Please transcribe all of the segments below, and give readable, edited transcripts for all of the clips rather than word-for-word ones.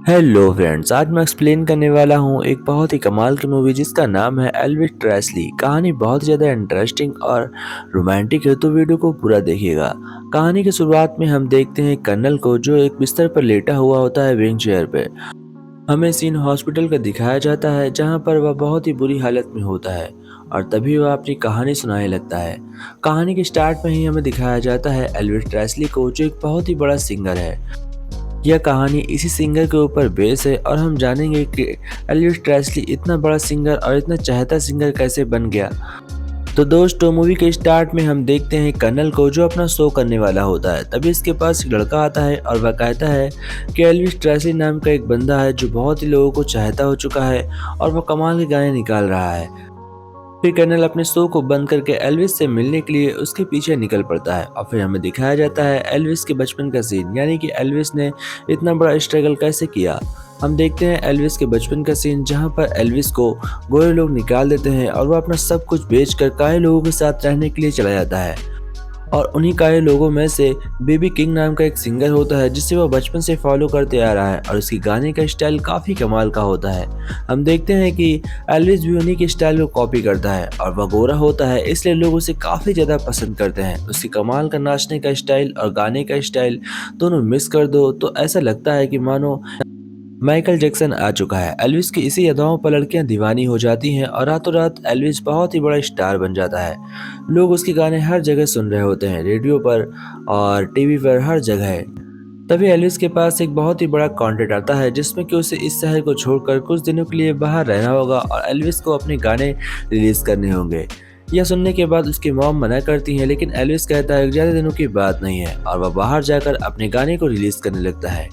Hello friends, आज मैं explain करने वाला हूँ एक बहुत ही कमाल की मूवी जिसका नाम है एल्विस प्रेस्ली। कहानी बहुत ही ज़्यादा इंटरेस्टिंग और रोमांटिक है, तो वीडियो को पूरा देखिएगा। कहानी की शुरुआत में हम देखते हैं कर्नल को, जो एक बिस्तर पर लेटा हुआ होता है व्हील चेयर पे। हमें सीन हॉस्पिटल का दिखाया जाता है जहाँ पर वह बहुत ही बुरी हालत में होता है और तभी वह अपनी कहानी सुनाने लगता है। कहानी के स्टार्ट में ही हमें दिखाया जाता है एल्विस प्रेस्ली को, जो एक बहुत ही बड़ा सिंगर है। यह कहानी इसी सिंगर के ऊपर बेस है और हम जानेंगे कि एल्विस प्रेस्ली इतना बड़ा सिंगर और इतना चाहता सिंगर कैसे बन गया। तो दोस्तों, मूवी के स्टार्ट में हम देखते हैं कर्नल को, जो अपना शो करने वाला होता है। तभी इसके पास एक लड़का आता है और वह कहता है कि एल्विस प्रेस्ली नाम का एक बंदा है जो बहुत ही लोगों को चाहता हो चुका है और वह कमाल के गाने निकाल रहा है। फिर कर्नल अपने शो को बंद करके एल्विस से मिलने के लिए उसके पीछे निकल पड़ता है और फिर हमें दिखाया जाता है एल्विस के बचपन का सीन, यानी कि एल्विस ने इतना बड़ा स्ट्रगल कैसे किया। हम देखते हैं एल्विस के बचपन का सीन, जहां पर एल्विस को गोरे लोग निकाल देते हैं और वह अपना सब कुछ बेचकर काले लोगों के साथ रहने के लिए चला जाता है। और उन्हीं काले लोगों में से बेबी किंग नाम का एक सिंगर होता है जिसे वह बचपन से फॉलो करते आ रहा है और उसकी गाने का स्टाइल काफ़ी कमाल का होता है। हम देखते हैं कि एल्विस भी उन्हीं के स्टाइल को कॉपी करता है और वह गोरा होता है, इसलिए लोग उसे काफ़ी ज़्यादा पसंद करते हैं। उसकी कमाल का नाचने का स्टाइल और गाने का स्टाइल दोनों मिस कर दो तो ऐसा लगता है कि मानो माइकल जैक्सन आ चुका है। एल्विस की इसी अदाओं पर लड़कियां दीवानी हो जाती हैं और रातों रात एल्विस बहुत ही बड़ा स्टार बन जाता है। लोग उसके गाने हर जगह सुन रहे होते हैं, रेडियो पर और टीवी पर, हर जगह। तभी एल्विस के पास एक बहुत ही बड़ा कॉन्ट्रैक्ट आता है जिसमें कि उसे इस शहर को छोड़कर कुछ दिनों के लिए बाहर रहना होगा और एल्विस को अपने गाने रिलीज करने होंगे। यह सुनने के बाद उसकी मॉम मना करती है, लेकिन एल्विस कहता है कि ज़्यादा दिनों की बात नहीं है और वह बाहर जाकर अपने गाने को रिलीज करने लगता है।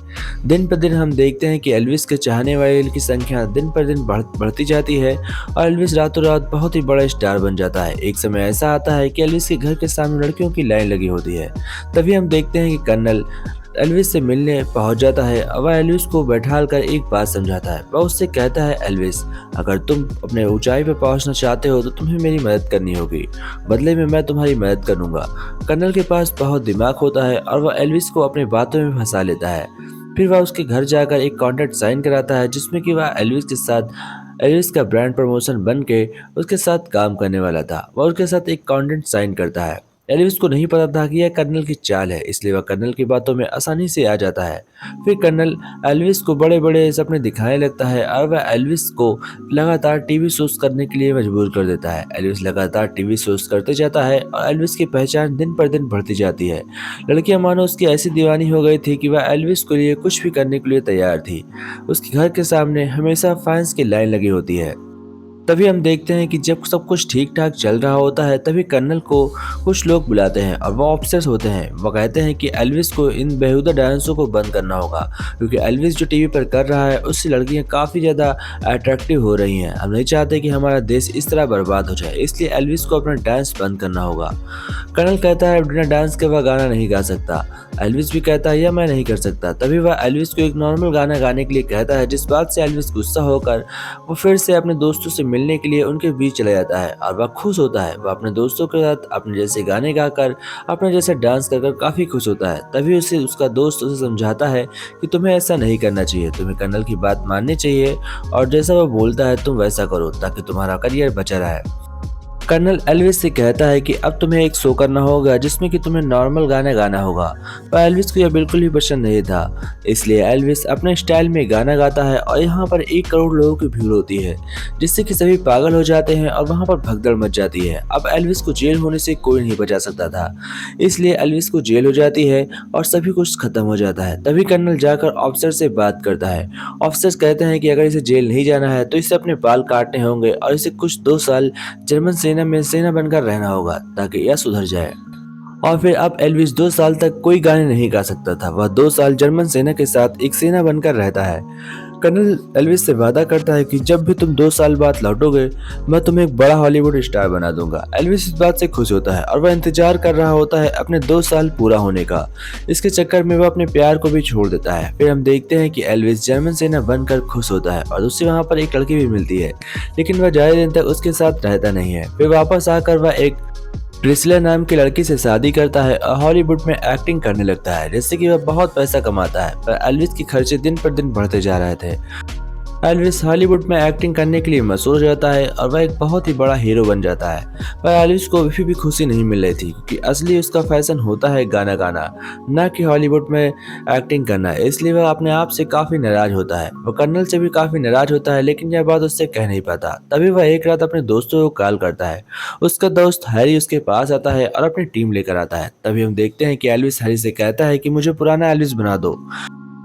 दिन पर दिन हम देखते हैं कि एल्विस के चाहने वाले की संख्या दिन पर दिन बढ़ती जाती है और एल्विस रातों रात बहुत ही बड़ा स्टार बन जाता है। एक समय ऐसा आता है कि एल्विस के घर के सामने लड़कियों की लाइन लगी होती है। तभी हम देखते हैं कि कर्नल एल्विस से मिलने पहुंच जाता है और वह एल्विस को बैठाल कर एक बात समझाता है। वह उससे कहता है, एल्विस, अगर तुम अपने ऊंचाई पर पहुंचना चाहते हो तो तुम्हें मेरी मदद करनी होगी, बदले में मैं तुम्हारी मदद करूंगा। कर्नल के पास बहुत दिमाग होता है और वह एल्विस को अपनी बातों में फंसा लेता है। फिर वह उसके घर जाकर एक कॉन्ट्रैक्ट साइन कराता है जिसमें कि वह एल्विस के साथ एल्विस का ब्रांड प्रमोशन बन के उसके साथ काम करने वाला था। वह उसके साथ एक कॉन्ट्रैक्ट साइन करता है। एल्विस को नहीं पता था कि यह कर्नल की चाल है, इसलिए वह कर्नल की बातों में आसानी से आ जाता है। फिर कर्नल एल्विस को बड़े बड़े सपने दिखाने लगता है और वह एल्विस को लगातार टीवी शोज करने के लिए मजबूर कर देता है। एल्विस लगातार टीवी शोज करते जाता है और एल्विस की पहचान दिन पर दिन बढ़ती जाती है। लड़कियां मानो उसकी ऐसी दीवानी हो गई थी कि वह एल्विस के लिए कुछ भी करने के लिए तैयार थी। उसके घर के सामने हमेशा फैंस की लाइन लगी होती है। तभी हम देखते हैं कि जब सब कुछ ठीक ठाक चल रहा होता है, तभी कर्नल को कुछ लोग बुलाते हैं और वो ऑफिसर्स होते हैं। वो कहते हैं कि एल्विस को इन बेहुदा डांसों को बंद करना होगा, क्योंकि एल्विस जो टीवी पर कर रहा है उससे लड़कियां काफ़ी ज़्यादा अट्रैक्टिव हो रही हैं। हम नहीं चाहते कि हमारा देश इस तरह बर्बाद हो जाए, इसलिए एल्विस को अपना डांस बंद करना होगा। कर्नल कहता है बिना डांस के वह गाना नहीं गा सकता। एल्विस भी कहता है यह मैं नहीं कर सकता। तभी वह एल्विस को एक नॉर्मल गाना गाने के लिए कहता है, जिस बात से एल्विस गुस्सा होकर वो फिर से अपने दोस्तों से मिलने के लिए उनके बीच चला जाता है और वह खुश होता है। वह अपने दोस्तों के साथ अपने जैसे गाने गाकर, अपने जैसे डांस कर काफ़ी खुश होता है। तभी उसे उसका दोस्त उसे समझाता है कि तुम्हें ऐसा नहीं करना चाहिए, तुम्हें कर्नल की बात माननी चाहिए और जैसा वह बोलता है तुम वैसा करो ताकि तुम्हारा करियर बचा रहे। कर्नल एल्विस से कहता है कि अब तुम्हें एक शो करना होगा जिसमें कि तुम्हें नॉर्मल गाना गाना होगा, पर एल्विस को यह बिल्कुल भी पसंद नहीं था। इसलिए एल्विस अपने स्टाइल में गाना गाता है और यहाँ पर 1 करोड़ लोगों की भीड़ होती है, जिससे कि सभी पागल हो जाते हैं और वहाँ पर भगदड़ मच जाती है। अब एल्विस को जेल होने से कोई नहीं बचा सकता था, इसलिए एल्विस को जेल हो जाती है और सभी कुछ खत्म हो जाता है। तभी कर्नल जाकर ऑफिसर से बात करता है। ऑफिसर्स कहते हैं कि अगर इसे जेल नहीं जाना है तो इसे अपने बाल काटने होंगे और इसे कुछ 2 साल जर्मन सेना में सेना बनकर रहना होगा ताकि यह सुधर जाए। और फिर अब एल्विस 2 साल तक कोई गाने नहीं गा सकता था। वह 2 साल जर्मन सेना के साथ एक सेना बनकर रहता है। कर्नल एल्विस से वादा करता है कि जब भी तुम 2 साल बाद लौटोगे, मैं तुम्हें एक बड़ा हॉलीवुड स्टार बना दूंगा। एल्विस इस बात से खुश होता है और वह इंतजार कर रहा होता है अपने 2 साल पूरा होने का। इसके चक्कर में वह अपने प्यार को भी छोड़ देता है। फिर हम देखते हैं कि एल्विस जर्मन सेना बनकर खुश होता है और उससे वहाँ पर एक लड़की भी मिलती है, लेकिन वह ज्यादा दिन तक उसके साथ रहता नहीं है। फिर वापस आकर वह एक प्रिसिला नाम की लड़की से शादी करता है और हॉलीवुड में एक्टिंग करने लगता है, जिससे कि वह बहुत पैसा कमाता है। पर एल्विस के खर्चे दिन पर दिन बढ़ते जा रहे थे। एल्विस हॉलीवुड में एक्टिंग करने के लिए मशहूर हो जाता है और वह एक बहुत ही बड़ा हीरो बन जाता है। पर एल्विस को अभी भी खुशी नहीं मिल रही थी, क्योंकि असली उसका फैशन होता है गाना गाना, न कि हॉलीवुड में एक्टिंग करना। इसलिए वह अपने आप से काफी नाराज होता है। वह कर्नल से भी काफी नाराज होता है, लेकिन यह बात उससे कह नहीं पाता। तभी वह एक रात अपने दोस्तों को कॉल करता है। उसका दोस्त हैरी उसके पास आता है और अपनी टीम लेकर आता है। तभी हम देखते हैं कि एल्विस हैरी से कहता है कि मुझे पुराना एल्विस बना दो।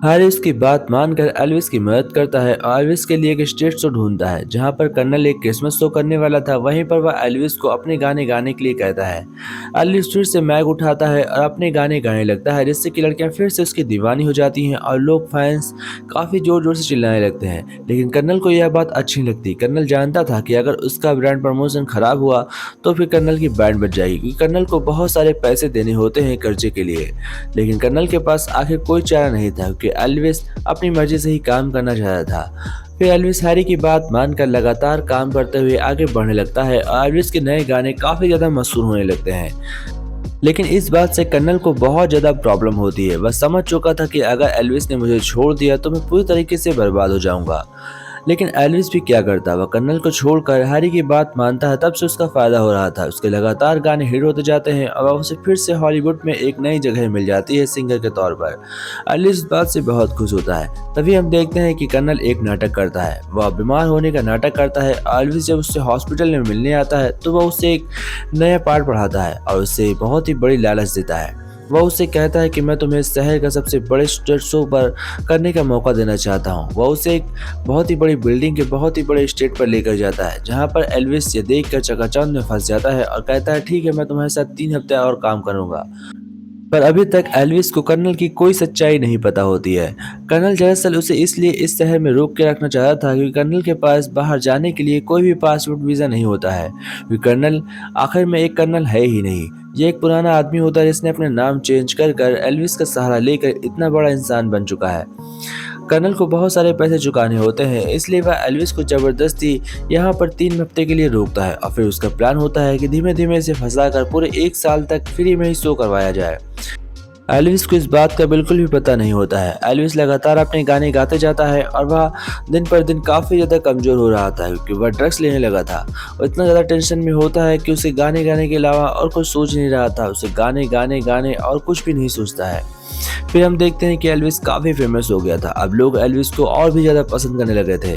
हैरी उसकी बात मानकर एल्विस की मदद करता है और एल्विस के लिए एक स्टेज शो ढूंढता है, जहां पर कर्नल एक क्रिसमस शो करने वाला था। वहीं पर वह एल्विस को अपने गाने गाने के लिए कहता है। एल्विस फिर से माइक उठाता है और अपने गाने गाने लगता है, जिससे कि लड़कियां फिर से उसकी दीवानी हो जाती हैं और लोग फैंस काफी जोर जोर से चिल्लाने लगते हैं। लेकिन कर्नल को यह बात अच्छी नहीं लगती। कर्नल जानता था कि अगर उसका ब्रांड प्रमोशन खराब हुआ तो फिर कर्नल की बैंड बच जाएगी, क्योंकि कर्नल को बहुत सारे पैसे देने होते हैं कर्जे के लिए। लेकिन कर्नल के पास आखिर कोई चारा नहीं था, क्योंकि एल्विस अपनी मर्जी से ही काम करना चाहता था। फिर एल्विस हैरी की बात मानकर लगातार काम करते हुए आगे बढ़ने लगता है और एल्विस के नए गाने काफी ज्यादा मशहूर होने लगते हैं। लेकिन इस बात से कर्नल को बहुत ज्यादा प्रॉब्लम होती है। वह समझ चुका था कि अगर एल्विस ने मुझे छोड़ दिया तो मैं पूरी तरीके से बर्बाद हो जाऊंगा। लेकिन एल्विस भी क्या करता, वह कर्नल को छोड़कर हैरी की बात मानता है। तब से उसका फायदा हो रहा था। उसके लगातार गाने हिट होते जाते हैं और उसे फिर से हॉलीवुड में एक नई जगह मिल जाती है सिंगर के तौर पर। एल्विस इस बात से बहुत खुश होता है। तभी हम देखते हैं कि कर्नल एक नाटक करता है। वह बीमार होने का नाटक करता है। एल्विस जब उससे हॉस्पिटल में मिलने आता है तो वह उससे एक नया पार्ट पढ़ाता है और उससे बहुत ही बड़ी लालच देता है। वह उससे कहता है कि मैं तुम्हें इस शहर का सबसे बड़े स्टेज शो पर करने का मौका देना चाहता हूँ। वह उसे एक बहुत ही बड़ी बिल्डिंग के बहुत ही बड़े स्टेज पर लेकर जाता है, जहाँ पर एल्विस ये देखकर चकाचौंध में फंस जाता है और कहता है ठीक है, मैं तुम्हारे साथ 3 हफ्ते और काम करूंगा। पर अभी तक एल्विस को कर्नल की कोई सच्चाई नहीं पता होती है। कर्नल दरअसल उसे इसलिए इस शहर में रोक के रखना चाहता था क्योंकि कर्नल के पास बाहर जाने के लिए कोई भी पासपोर्ट वीज़ा नहीं होता है, क्योंकि कर्नल आखिर में एक कर्नल है ही नहीं। ये एक पुराना आदमी होता है जिसने अपने नाम चेंज कर कर एल्विस का सहारा लेकर इतना बड़ा इंसान बन चुका है। कर्नल को बहुत सारे पैसे चुकाने होते हैं, इसलिए वह एल्विस को जबरदस्ती यहाँ पर 3 हफ्ते के लिए रोकता है और फिर उसका प्लान होता है कि धीमे धीमे इसे फंसाकर पूरे 1 साल तक फ्री में ही शो करवाया जाए। एल्विस को इस बात का बिल्कुल भी पता नहीं होता है। एल्विस लगातार अपने गाने गाते जाता है और वह दिन पर दिन काफ़ी ज़्यादा कमज़ोर हो रहा था, क्योंकि वह ड्रग्स लेने लगा था। वो इतना ज़्यादा टेंशन में होता है कि उसे गाने गाने के अलावा और कुछ सोच नहीं रहा था। उसे गाने गाने गाने और कुछ भी नहीं सोचता है। फिर हम देखते हैं कि एल्विस काफ़ी फेमस हो गया था। अब लोग एल्विस को और भी ज़्यादा पसंद करने लगे थे।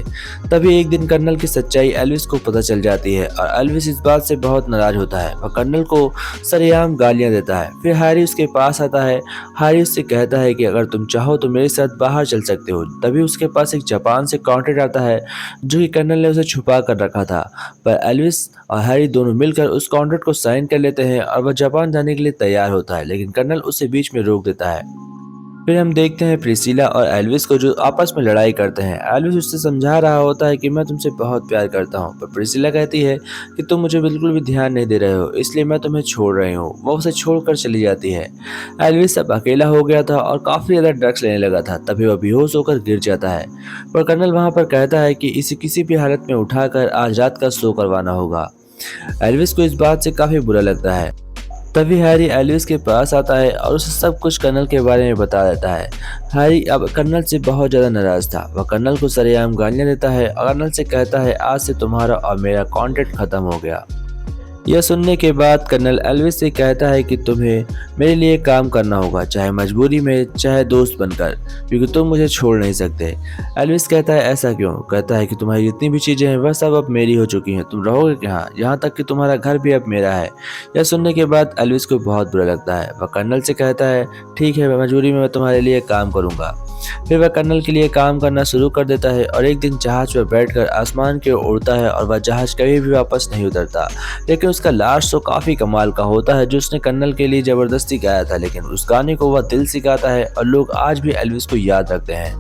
तभी एक दिन कर्नल की सच्चाई एल्विस को पता चल जाती है और एल्विस इस बात से बहुत नाराज होता है। वह कर्नल को सरेआम गालियां देता है। फिर हैरी उसके पास आता है। हैरी उससे कहता है कि अगर तुम चाहो तो मेरे साथ बाहर चल सकते हो। तभी उसके पास एक जापान से कॉन्ट्रैक्ट आता है, जो कि कर्नल ने उसे छुपा कर रखा था। पर एल्विस और हैरी दोनों मिलकर उस कॉन्ट्रैक्ट को साइन कर लेते हैं और वह जापान जाने के लिए तैयार होता है, लेकिन कर्नल उसे बीच में रोक देता है। फिर हम देखते हैं प्रिसिला और एल्विस को, जो आपस में लड़ाई करते हैं। एल्विस उससे समझा रहा होता है कि मैं तुमसे बहुत प्यार करता हूँ, पर प्रिसिला कहती है कि तुम मुझे बिल्कुल भी ध्यान नहीं दे रहे हो, इसलिए मैं तुम्हें छोड़ रही हूँ। वो उसे छोड़कर चली जाती है। एल्विस अब अकेला हो गया था और काफ़ी ज़्यादा ड्रग्स लेने लगा था। तभी वह बेहोश होकर गिर जाता है। पर कर्नल वहाँ पर कहता है कि इसे किसी भी हालत में उठाकर आज रात का शो करवाना होगा। एल्विस को इस बात से काफ़ी बुरा लगता है। तभी हैरी एल्विस के पास आता है और उसे सब कुछ कर्नल के बारे में बता देता है। हैरी अब कर्नल से बहुत ज़्यादा नाराज था। वह कर्नल को सरेआम गालियाँ देता है और कर्नल से कहता है आज से तुम्हारा और मेरा कॉन्ट्रैक्ट खत्म हो गया। यह सुनने के बाद कर्नल एल्विस से कहता है कि तुम्हें मेरे लिए काम करना होगा, चाहे मजबूरी में चाहे दोस्त बनकर, क्योंकि तुम मुझे छोड़ नहीं सकते। एल्विस कहता है ऐसा क्यों? कहता है कि तुम्हारी जितनी भी चीज़ें हैं वह सब अब मेरी हो चुकी हैं, तुम रहोगे कहाँ? यहाँ तक कि तुम्हारा घर भी अब मेरा है। यह सुनने के बाद एल्विस को बहुत बुरा लगता है। वह कर्नल से कहता है ठीक है, मजबूरी में मैं तुम्हारे लिए काम करूँगा। फिर वह कर्नल के लिए काम करना शुरू कर देता है और एक दिन जहाज पर बैठकर आसमान की ओर उड़ता है और वह जहाज कभी भी वापस नहीं उतरता। लेकिन उसका लास्ट शो काफ़ी कमाल का होता है, जो उसने कर्नल के लिए ज़बरदस्ती गाया था। लेकिन उस गाने को वह दिल से गाता है और लोग आज भी एल्विस को याद रखते हैं।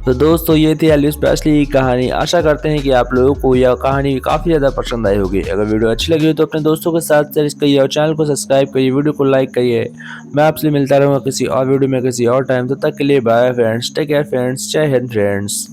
तो दोस्तों, ये थी एल्विस प्रेस्ली की कहानी। आशा करते हैं कि आप लोगों को यह कहानी काफ़ी ज़्यादा पसंद आई होगी। अगर वीडियो अच्छी लगी हो तो अपने दोस्तों के साथ शेयर करिए और चैनल को सब्सक्राइब करिए, वीडियो को लाइक करिए। मैं आपसे मिलता रहूँगा किसी और वीडियो में किसी और टाइम। तब तक के लिए bye friends, take care friends, Jai Hind friends.